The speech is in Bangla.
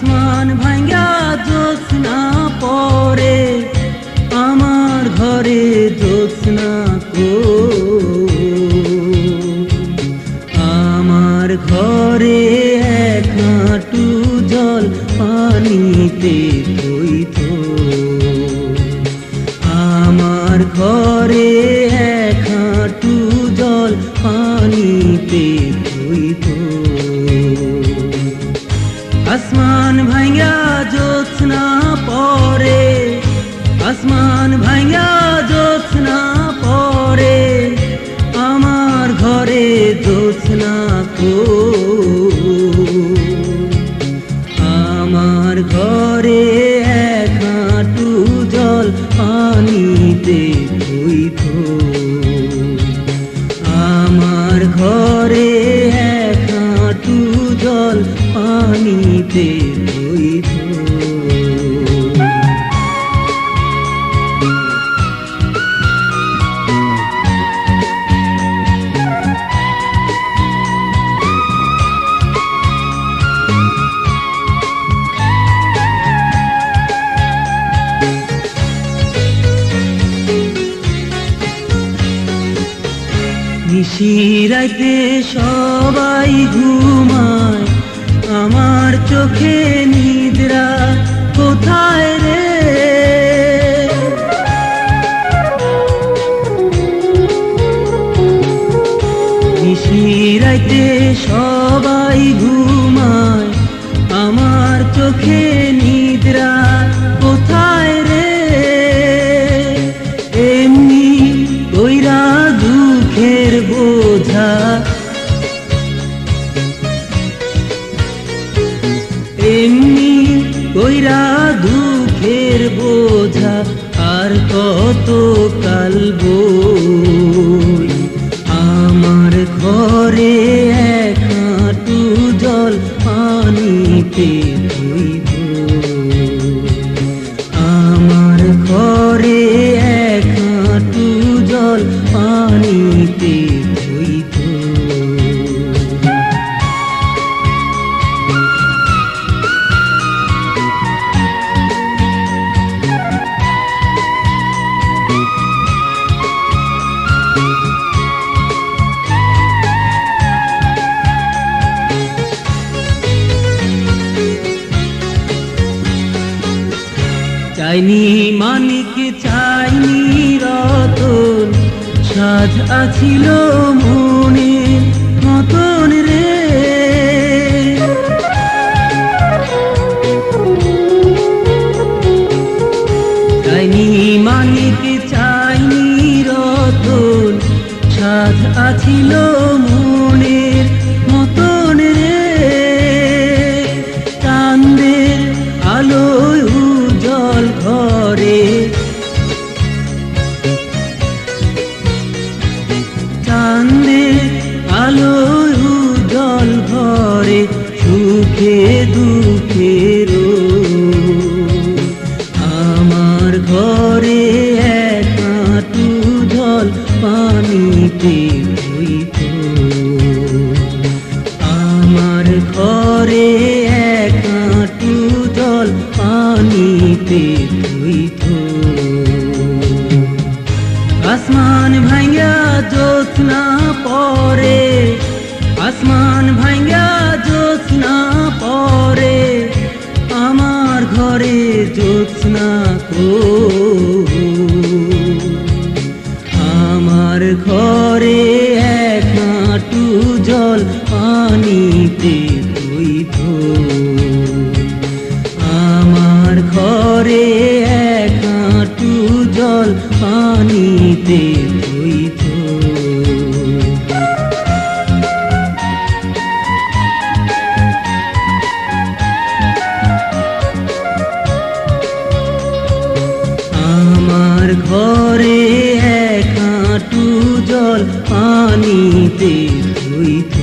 আসমান ভাঙ্গা জ্যোৎস্না পরে আমার ঘরে জ্যোৎস্না কো আমার ঘরে এক হাঁটু জল পানিতে ধুইত আমার ঘরে এক হাঁটু জল পানিতে ধুইত আসমান ভাঙ্গা জ্যোৎস্না পরে আসমান ভাঙ্গা জ্যোৎস্না পরে আমার ঘরে জ্যোৎস্না কো আমার ঘরে এক হাঁটু জল পানিতে ধুইত আমার ঘরে এক হাঁটু জল পানিতে ধুইত নিশিরাতে সবাই ঘুমায় আমার চোখে নিদ্রা কোথায় রে নিশিরাতে সবাই ঘুমায় আমার চোখে নিদ্রা কোথায় রে এমনি কইরা দুঃখের বোঝা এমনি কইরা দুঃখের বোঝা আর কত কাল বই আমার ঘরে এক হাঁটু জল পানিতে ধুইব আমার ঘরে এক হাঁটু জল পানিতে ধুইব চাইনি মানিক চাইনি রতন সাজ আছিল মনে মতন রে চাইনি মানিক চাইনি রতন সাজ আছিল মনের মতন রে চাঁদের আলোয় উজ্জ্বল ঘরে চাঁদের আলোয় উজ্জ্বল ঘরে সুখে দুঃখের আমার ঘরে এক হাঁটু জল পানিতে ধুইত আমার ঘরে এক হাঁটু জল পানিতে ধুইত আসমান ভাঙ্গা জ্যোৎস্না পরে আসমান ভাঙ্গা জ্যোৎস্না পরে আমার ঘরে জ্যোৎস্না কো আমার ঘরে এক হাঁটু জল পানিতে ধুইত আমার ঘরে এক হাঁটু জল পানিতে ধুইত আমার ঘরে এক হাঁটু জল পানিতে ধুইত